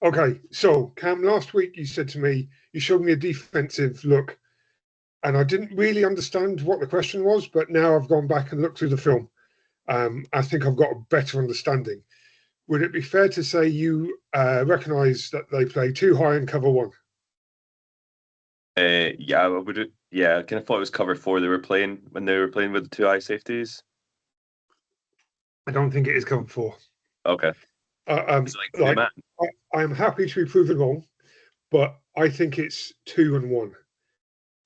Okay, so Cam, last week you said to me, you showed me a defensive look, and I didn't really understand what the question was, but now I've gone back and looked through the film. I think I've got a better understanding. Would it be fair to say you recognise that they play too high in cover one? Yeah, yeah, I kind of thought it was cover four they were playing when they were playing with the two eye safeties. I don't think it is cover four. Okay. Is it like two man? I'm happy to be proven wrong, but I think it's 2 and 1.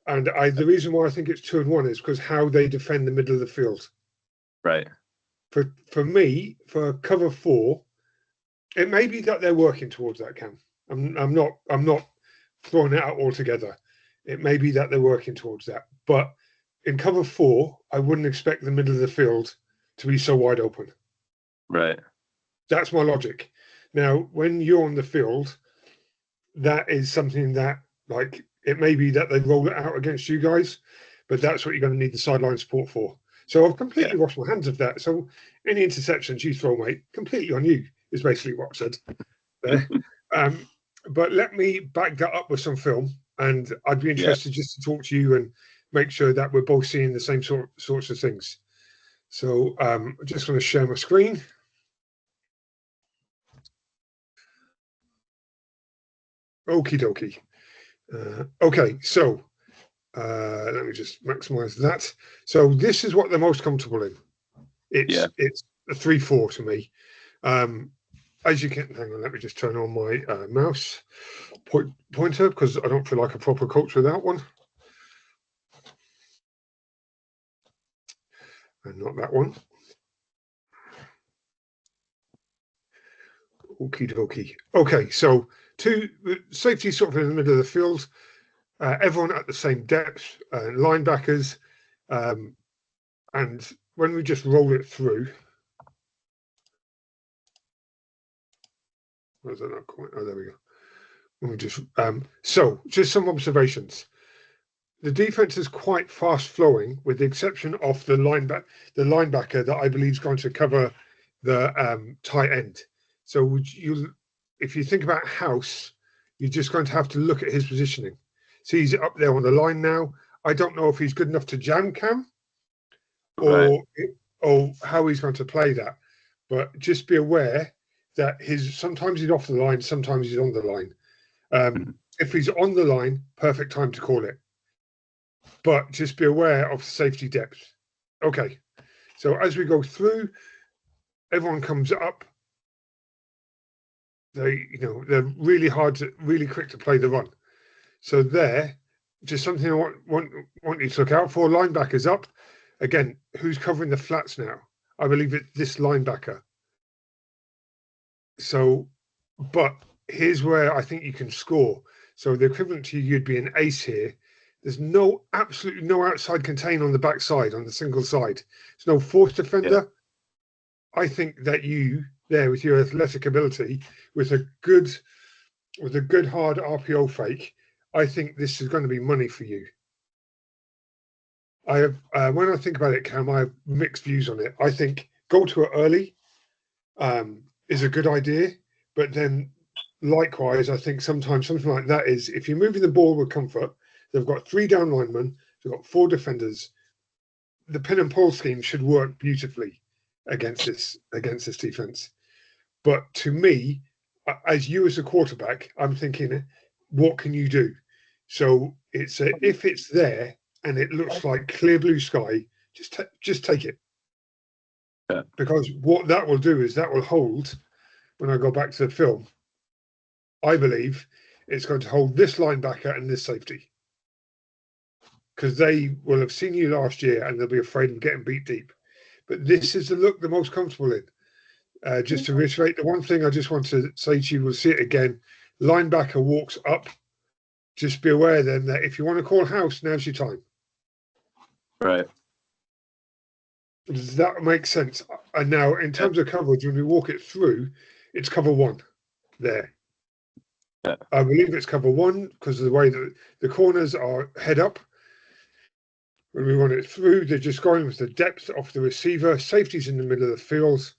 And the reason why I think it's 2 and 1 is because how they defend the middle of the field. Right. For me, for cover four, it may be that they're working towards that, Cam. I'm not throwing it out altogether. It may be that they're working towards that. But in cover four, I wouldn't expect the middle of the field to be so wide open. Right. That's my logic. Now, when you're on the field, that is something that, like, it may be that they roll it out against you guys, but that's what you're going to need the sideline support for. So I've completely washed my hands of that. So any interceptions you throw, mate, completely on you, is basically what I said there. But let me back that up with some film, and I'd be interested just to talk to you and make sure that we're both seeing the same sorts of things. So I'm just going to share my screen. Okie dokie. Okay, so let me just maximize that. So this is what they're most comfortable in. It's a 3-4 to me. As you can, hang on, let me just turn on my mouse pointer because I don't feel like a proper coach without one. And not that one. Okie dokie. Okay, so safety sort of in the middle of the field. Everyone at the same depth, linebackers, and when we just roll it through, where's that not quite? Oh, there we go. When we just so just some observations. The defense is quite fast flowing, with the exception of the linebacker that I believe is going to cover the tight end. So if you think about House, you're just going to have to look at his positioning. So he's up there on the line now. I don't know if he's good enough to jam Cam or how he's going to play that. But just be aware that sometimes he's off the line, sometimes he's on the line. If he's on the line, perfect time to call it. But just be aware of safety depth. Okay, so as we go through, everyone comes up. They're really quick to play the run. So there, just something I want you to look out for. Linebackers up. Again, who's covering the flats now? I believe it's this linebacker. So, but here's where I think you can score. So the equivalent to you'd be an ace here. There's absolutely no outside contain on the backside, on the single side. There's no force defender. I think that you there with your athletic ability, with a good hard RPO fake, I think this is going to be money for you. I have when I think about it, Cam, I have mixed views on it. I think go to it early is a good idea, but then likewise, I think sometimes something like that is if you're moving the ball with comfort, they've got 3 down linemen, they've got 4 defenders. The pin and pull scheme should work beautifully against this defense. But to me, as you as a quarterback, I'm thinking, what can you do? So if it's there and it looks like clear blue sky, just take it. Yeah. Because what that will do is that will hold. When I go back to the film, I believe it's going to hold this linebacker and this safety because they will have seen you last year and they'll be afraid of getting beat deep. But this is the look they're most comfortable in. Just to reiterate, the one thing I just want to say to you, we'll see it again. Linebacker walks up. Just be aware then that if you want to call house, now's your time. Right. Does that make sense? And now, in terms of coverage, when we walk it through, it's cover 1 there. Yeah. I believe it's cover 1 because of the way that the corners are head up. When we run it through, they're just going with the depth of the receiver. Safety's in the middle of the field.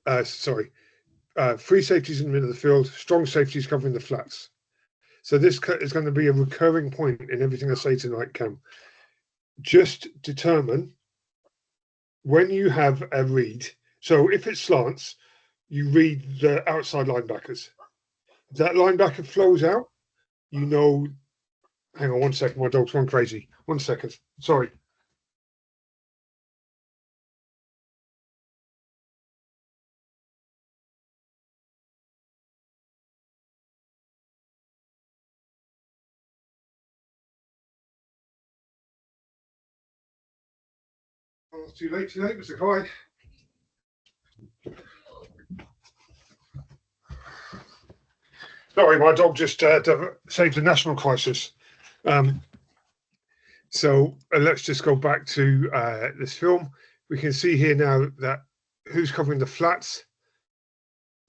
Three safeties in the middle of the field, strong safeties covering the flats. So this is going to be a recurring point in everything I say tonight, Cam. Just determine when you have a read. So if it slants, you read the outside linebackers. If that linebacker flows out, you know. Hang on 1 second, my dog's gone crazy. 1 second. Sorry. Oh, too late, Mr. Kai. Sorry, my dog just saved a national crisis. So let's just go back to this film. We can see here now that who's covering the flats?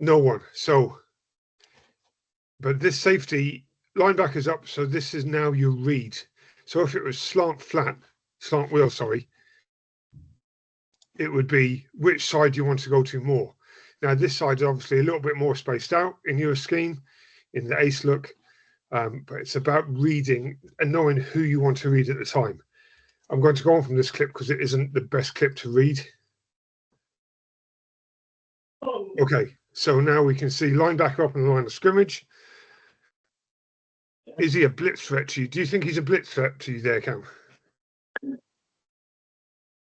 No one. So, but this safety linebacker's up. So this is now your read. So if it was slant wheel, sorry, it would be which side you want to go to more. Now this side is obviously a little bit more spaced out in your scheme, in the ace look, but it's about reading and knowing who you want to read at the time. I'm going to go on from this clip because it isn't the best clip to read. Okay, so now we can see linebacker up on the line of scrimmage. Is he a blitz threat to you? Do you think he's a blitz threat to you there, Cam?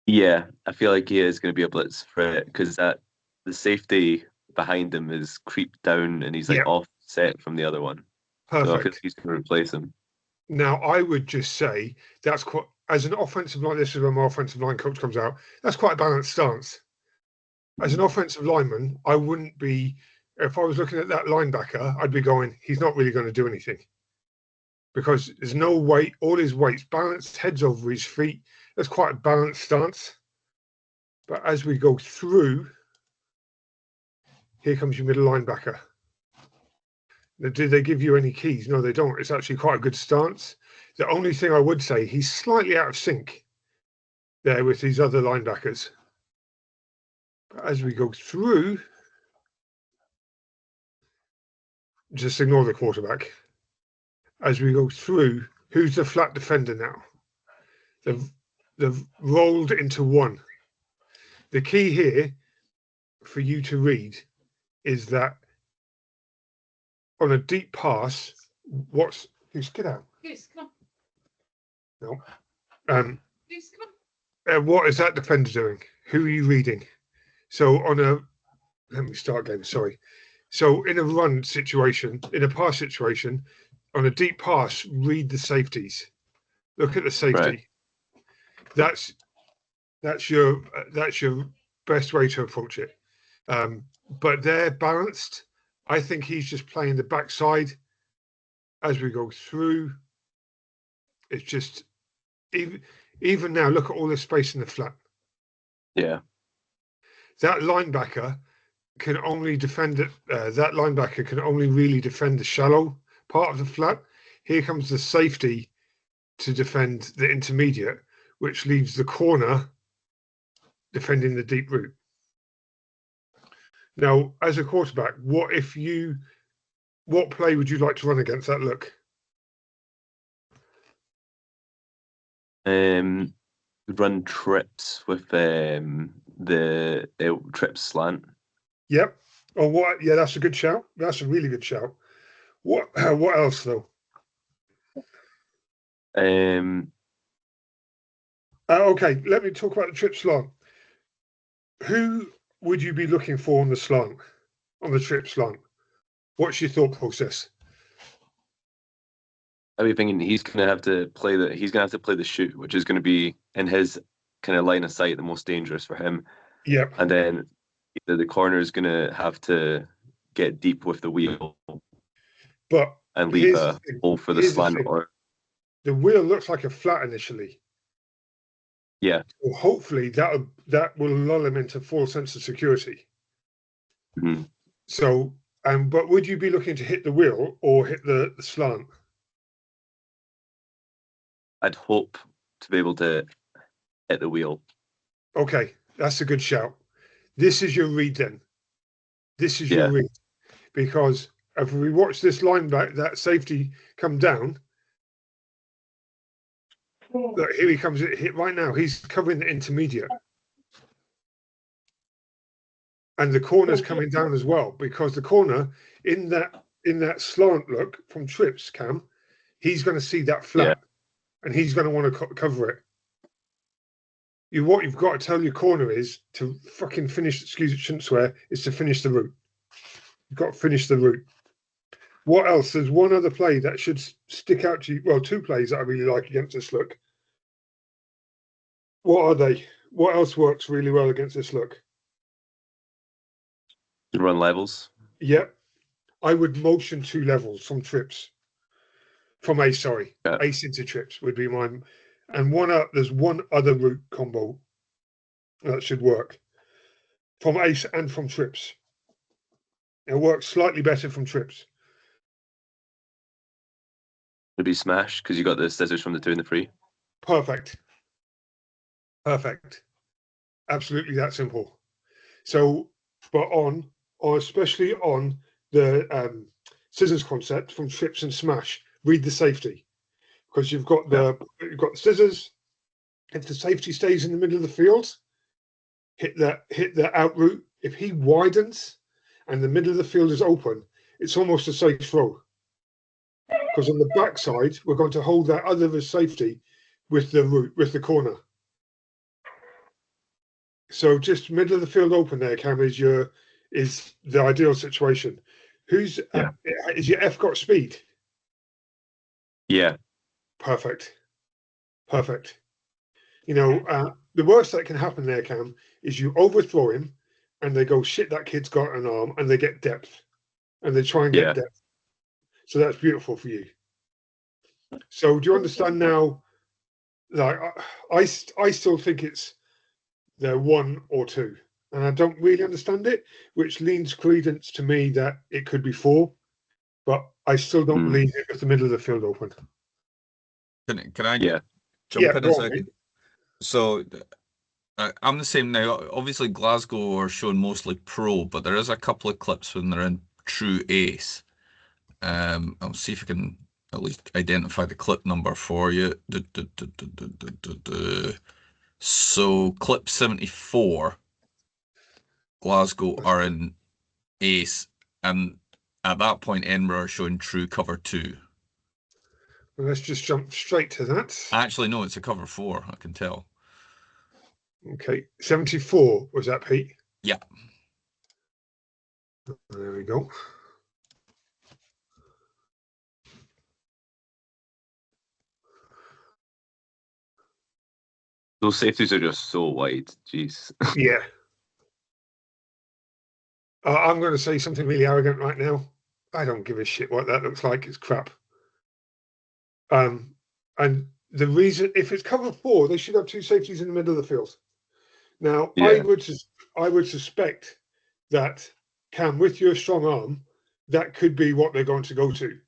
Yeah, I feel like he is going to be a blitz threat because the safety behind him is creeped down and he's like offset from the other one. Perfect. So I feel like he's going to replace him. Now, I would just say that's quite, as an offensive line, this is where my offensive line coach comes out, that's quite a balanced stance. As an offensive lineman, I wouldn't be, if I was looking at that linebacker, I'd be going, he's not really going to do anything. Because there's no weight, all his weight's balanced, head's over his feet. That's quite a balanced stance. But as we go through, here comes your middle linebacker. Now, do they give you any keys? No, they don't. It's actually quite a good stance. The only thing I would say, he's slightly out of sync there with these other linebackers. But as we go through, just ignore the quarterback. As we go through, who's the flat defender now? They've rolled into one. The key here for you to read is that on a deep pass, Goose, get out. Goose, come No. Goose, come on. What is that defender doing? Who are you reading? So let me start again, sorry. So in a run situation, in a pass situation, on a deep pass, read the safeties. Look at the safety. Right. That's your best way to approach it. But they're balanced. I think he's just playing the backside as we go through. It's just even now. Look at all the space in the flat. Yeah. That linebacker can only defend it. That linebacker can only really defend the shallow part of the flat. Here comes the safety to defend the intermediate, which leaves the corner defending the deep route. Now, as a quarterback, what play would you like to run against that look? Run trips with the trip slant. Yep. Oh, what? Yeah, that's a good shout. That's a really good shout. What else though? Okay, let me talk about the trip slant. Who would you be looking for on the slant, on the trip slant? What's your thought process? I'd be thinking he's gonna have to play the shoot, which is going to be in his kind of line of sight the most dangerous for him. Yep. And then the corner is going to have to get deep with the wheel, and leave a hole for the slant. Or the wheel looks like a flat initially. Yeah. So hopefully that will lull him into full sense of security. Mm-hmm. So, but would you be looking to hit the wheel or hit the slant? I'd hope to be able to hit the wheel. Okay, that's a good shout. This is your read then. This is your read, because if we watch this line back, that safety come down. Look, here he comes right now. He's covering the intermediate. And the corner's coming down as well, because the corner in that slant look from trips, Cam, he's going to see that flat, and he's going to want to cover it. What you've got to tell your corner is to fucking finish. Excuse it, shouldn't swear. Is to finish the route. You've got to finish the route. What else? There's one other play that should stick out to you. Well, two plays that I really like against this look. What are they? What else works really well against this look? Run levels. Yep. I would motion 2 levels from trips. From ace, sorry. Yeah. Ace into trips would be mine. And there's one other route combo that should work. From ace and from trips. It works slightly better from trips. Maybe smash, because you got the scissors from the 2 and the 3. Perfect. Perfect. Absolutely that simple. So, but especially on the scissors concept from trips and smash, read the safety, because you've got the scissors. If the safety stays in the middle of the field, hit the out route. If he widens and the middle of the field is open, it's almost a safe throw, because on the backside we're going to hold that other safety with the route, with the corner. So just middle of the field open there, Cam, is the ideal situation. Is your F got speed? Yeah. Perfect. You know, the worst that can happen there, Cam, is you overthrow him and they go, shit, that kid's got an arm, and they get depth. And they try and get depth. So that's beautiful for you. So do you understand now? Like, I still think it's the 1 or 2. And I don't really understand it, which leans credence to me that it could be 4. But I still don't believe it with the middle of the field open. Can I jump in a second? So I'm the same now. Obviously, Glasgow are shown mostly pro, but there is a couple of clips when they're in true ace. I'll see if I can at least identify the clip number for you. So clip 74, Glasgow are in ace, and at that point Edinburgh are showing true cover 2. Well, let's just jump straight to that. Actually, no, it's a cover 4, I can tell. Okay, 74, was that, Pete? Yeah. There we go. Those safeties are just so wide. Jeez. Yeah. I'm going to say something really arrogant right now. I don't give a shit what that looks like. It's crap. And the reason, if it's cover 4, they should have 2 safeties in the middle of the field. Now, I would suspect that, Cam, with your strong arm, that could be what they're going to go to,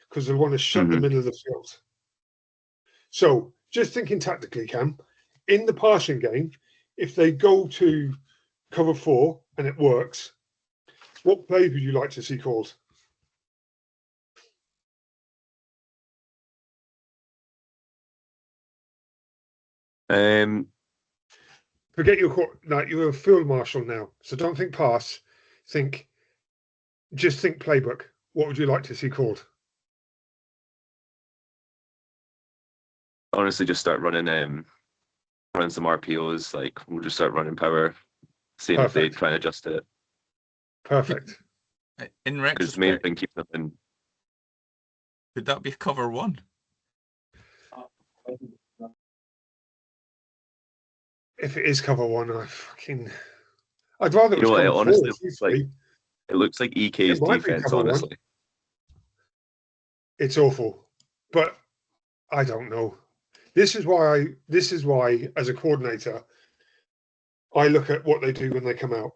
because they want to shut the middle of the field. So, just thinking tactically, Cam, in the passing game, if they go to cover 4 and it works, what play would you like to see called? Forget you're a field marshal now, so don't think pass. Just think playbook. What would you like to see called? Honestly, just start running some RPOs. Like, we'll just start running power, seeing if they try and adjust it. Perfect. In retrospect, because the main thing keeping them in. Could that be cover 1? If it is cover 1, I'd rather it was cover 4. Honestly, it looks like EK's defense, honestly. 1. It's awful. But I don't know. This is why, as a coordinator, I look at what they do when they come out,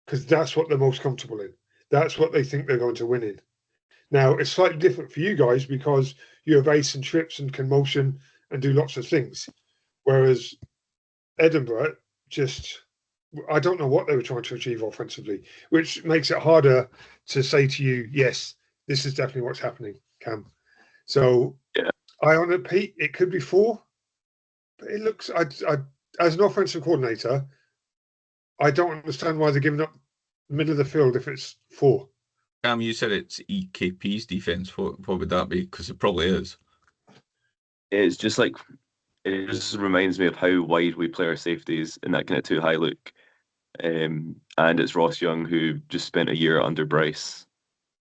because that's what they're most comfortable in. That's what they think they're going to win in. Now, it's slightly different for you guys because you have ace and trips and can motion and do lots of things. Whereas Edinburgh, just I don't know what they were trying to achieve offensively, which makes it harder to say to you, yes, this is definitely what's happening, Cam. So yeah. I on it, Pete. It could be 4, but it looks. I as an offensive coordinator, I don't understand why they're giving up the middle of the field if it's 4. Cam, you said it's EKP's defense. What would that be? Because it probably is. It's just like, it just reminds me of how wide we play our safeties in that kind of too high look. And it's Ross Young who just spent a year under Bryce.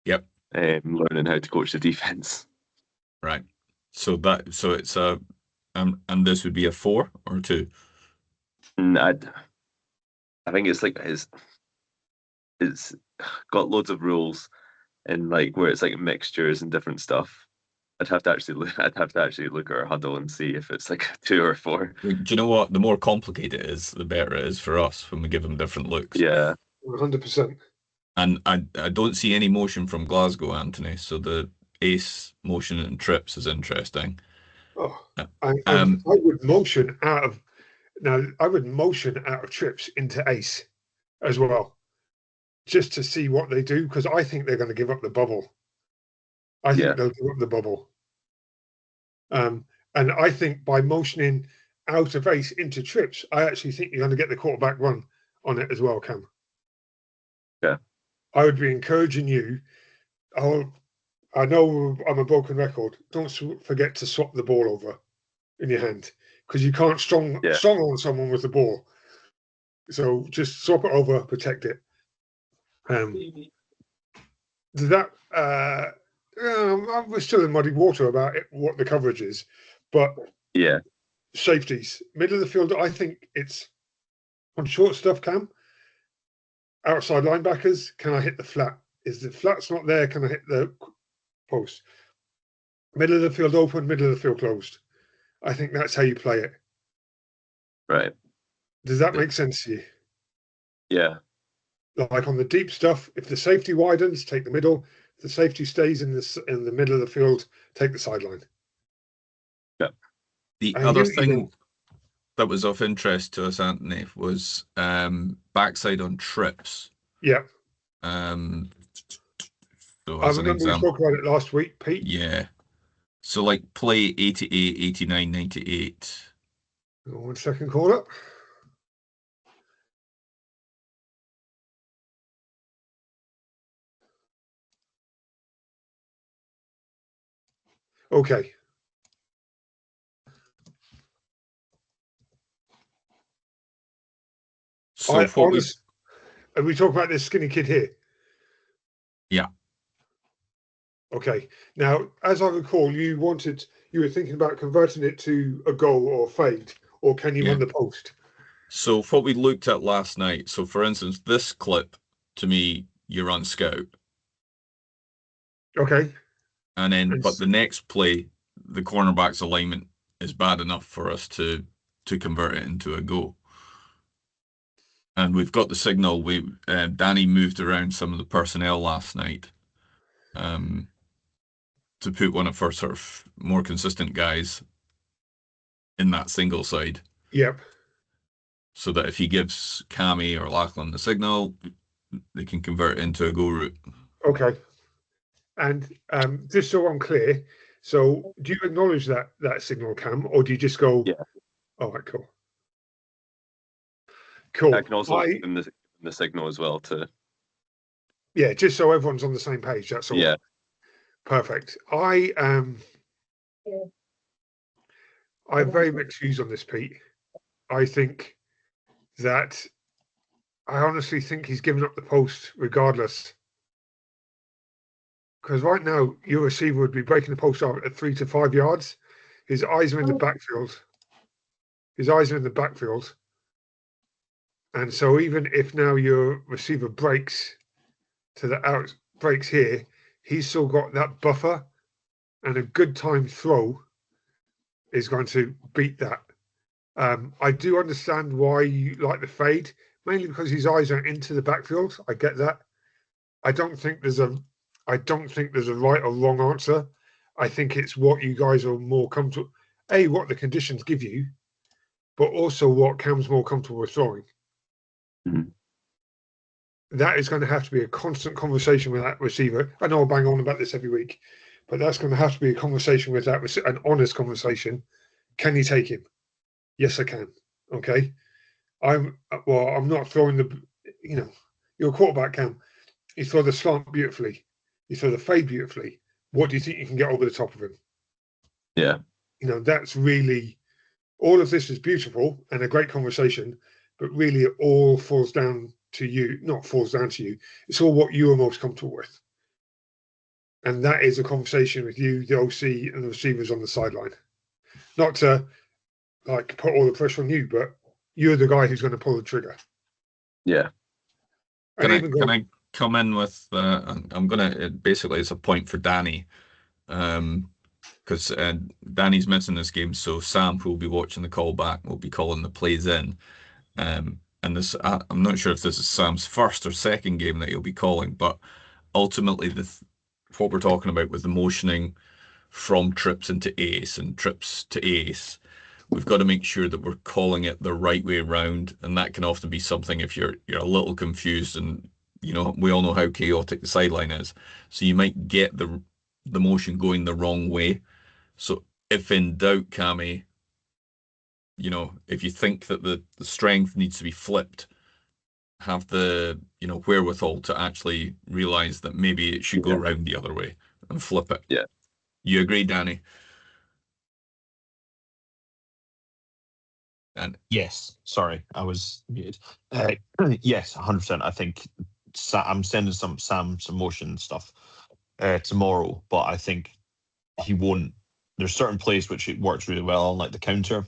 Yep. Learning how to coach the defense. Right. So it's a, and this would be a 4 or 2. I think it's like it's got loads of rules, and like where it's like mixtures and different stuff. I'd have to actually look at our huddle and see if it's like a 2 or 4. Do you know what? The more complicated it is, the better it is for us when we give them different looks. Yeah. 100%. And I don't see any motion from Glasgow, Anthony. So the ace motion and trips is interesting. Oh, I would motion out of trips into ace as well, just to see what they do, because I think they're going to give up the bubble. I think they'll give up the bubble. And I think by motioning out of ace into trips, I actually think you're going to get the quarterback run on it as well, Cam. Yeah. I would be encouraging you. I know I'm a broken record. Don't forget to swap the ball over in your hand, because you can't strong on someone with the ball. So just swap it over, protect it. We're still in muddy water about what the coverage is, but safeties, middle of the field. I think it's on short stuff. Cam, outside linebackers. Can I hit the flat? Is the flat's not there? Can I hit the post? Middle of the field open, middle of the field closed. I think that's how you play it. Right. Does that make sense to you? Yeah. Like on the deep stuff, if the safety widens, take the middle. If the safety stays in the middle of the field, take the sideline. Yeah. The other thing that was of interest to us, Anthony, was backside on trips. Yeah. So I remember we spoke about it last week, Pete. Yeah. So like play 88, 89, 98. 1 second, call up. Okay. So and we talk about this skinny kid here. Yeah. Okay. Now, as I recall, you were thinking about converting it to a goal or a fade, or can you run the post? So what we looked at last night. So for instance, this clip, to me, you're on scout. Okay. And then, but the next play, the cornerback's alignment is bad enough for us to convert it into a go. And we've got the signal. Danny moved around some of the personnel last night to put one of our sort of more consistent guys in that single side. Yep. So that if he gives Cammy or Lachlan the signal, they can convert it into a go route. Okay. And just so I'm clear, so do you acknowledge that signal, Cam, or do you just go? Yeah. All right, cool. Cool. I can also give them the signal as well to. Yeah, just so everyone's on the same page. That's all. Yeah. Perfect. I have very mixed views on this, Pete. I honestly think he's given up the post regardless. Because right now, your receiver would be breaking the post out at 3 to 5 yards. His eyes are in the backfield. And so even if now your receiver breaks here, he's still got that buffer, and a good time throw is going to beat that. I do understand why you like the fade, mainly because his eyes are into the backfield. I get that. I don't think there's a right or wrong answer. I think it's what you guys are more comfortable. What the conditions give you, but also what Cam's more comfortable with throwing. Mhm. That is going to have to be a constant conversation with that receiver. I know I bang on about this every week, but that's going to have to be a conversation with that, an honest conversation. Can you take him? Yes, I can. Okay. I'm not throwing you're a quarterback, Cam. You throw the slant beautifully. You throw the fade beautifully. What do you think you can get over the top of him? Yeah. That's really, all of this is beautiful and a great conversation, but really it all falls down to you, not falls down to you. It's all what you are most comfortable with. And that is a conversation with you, the OC, and the receivers on the sideline. Not to put all the pressure on you, but you're the guy who's going to pull the trigger. Yeah. Can I come in with? I'm gonna basically it's a point for Danny, because Danny's missing this game, so Sam, who will be watching the call back, will be calling the plays in. And this, I'm not sure if this is Sam's first or second game that he'll be calling, but ultimately, what we're talking about with the motioning from trips into ace and trips to ace, we've got to make sure that we're calling it the right way around, and that can often be something if you're a little confused, and we all know how chaotic the sideline is, so you might get the motion going the wrong way. So if in doubt, Cammy, if you think that the strength needs to be flipped, have the wherewithal to actually realize that maybe it should go around the other way and flip it. Yeah. You agree, Danny? And yes, sorry, I was muted. Yes, 100%. I think I'm sending Sam some motion stuff tomorrow, but I think he won't. There's certain plays which it works really well on, like the counter,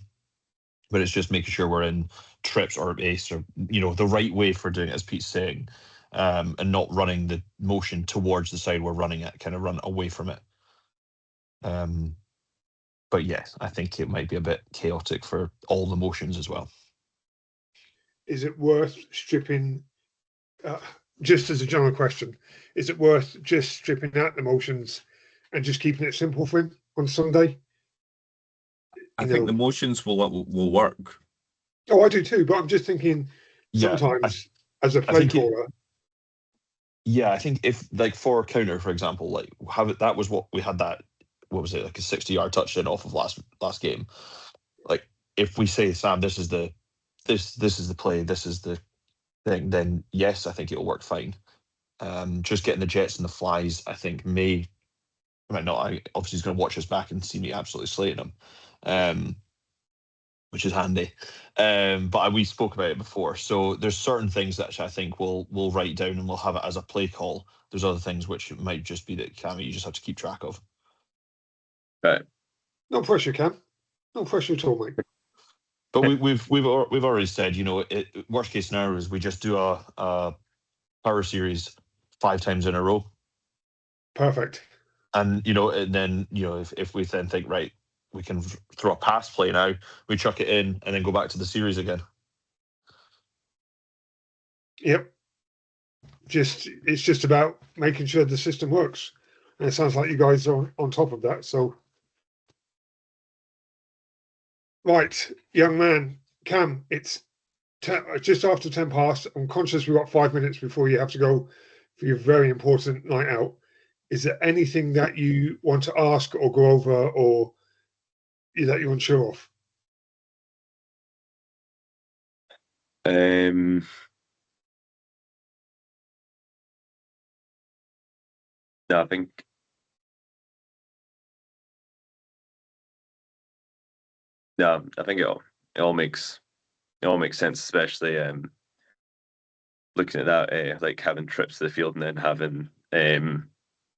but it's just making sure we're in trips or ace or the right way for doing it, as Pete's saying, and not running the motion towards the side we're running it, kind of run away from it. But yes, I think it might be a bit chaotic for all the motions as well. Is it worth stripping, just as a general question, is it worth just stripping out the motions and just keeping it simple for him on Sunday? I think the motions will work. Oh, I do too, but I'm just thinking sometimes as a play caller. I think if for a counter, for example, that was what we had that, what was it, like a 60-yard touchdown off of last game. If we say, Sam, this is the play, this is the thing, then yes, I think it'll work fine. Just getting the jets and the flies, I think might not. Obviously he's going to watch us back and see me absolutely slating him, which is handy. But we spoke about it before. So there's certain things that I think we'll write down and we'll have it as a play call. There's other things which it might just be that, Cammy, you just have to keep track of. Right. No pressure, Cam. No pressure at all, mate. But we've already said, worst case scenario is we just do a power series 5 times in a row. Perfect. And and then if we then think, right, we can throw a pass play now, we chuck it in and then go back to the series again. Yep. It's just about making sure the system works. And it sounds like you guys are on top of that. So, right, young man, Cam, it's just after 10 past. I'm conscious we've got 5 minutes before you have to go for your very important night out. Is there anything that you want to ask or go over or that you're unsure of? No, I think it all makes sense, especially looking at that, like having trips to the field and then having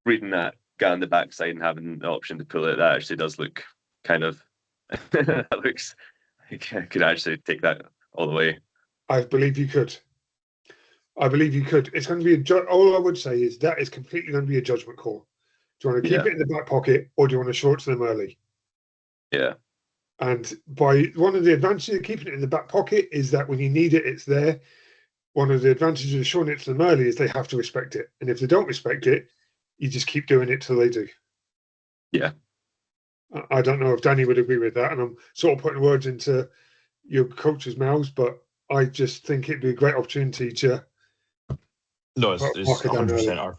reading that guy on the backside and having the option to pull it. That actually does look kind of that looks like I could actually take that all the way. I believe you could. It's going to be all I would say is that is completely going to be a judgment call. Do you want to keep it in the back pocket or do you want to short to them early? Yeah. And by one of the advantages of keeping it in the back pocket is that when you need it, it's there. One of the advantages of showing it to them early is they have to respect it. And if they don't respect it, you just keep doing it till they do. Yeah. I don't know if Danny would agree with that. And I'm sort of putting words into your coach's mouths, but I just think it'd be a great opportunity to. No, it's mark it down 100%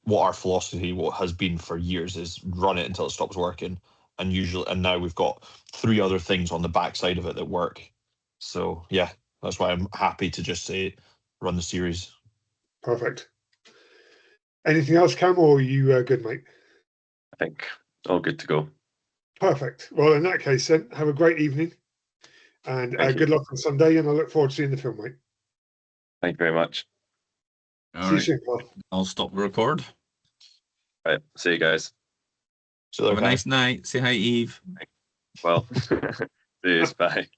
our philosophy, what has been for years, is run it until it stops working. And now we've got 3 other things on the backside of it that work. So yeah, that's why I'm happy to just say run the series. Perfect. Anything else, Cam, or are you good, mate? I think all good to go. Perfect. Well, in that case, then have a great evening, and good luck on Sunday. And I look forward to seeing the film, mate. Thank you very much. See you soon, Paul. I'll stop the record. Right. See you guys. So have a nice night. Say hi, Eve. Well, see you. Bye.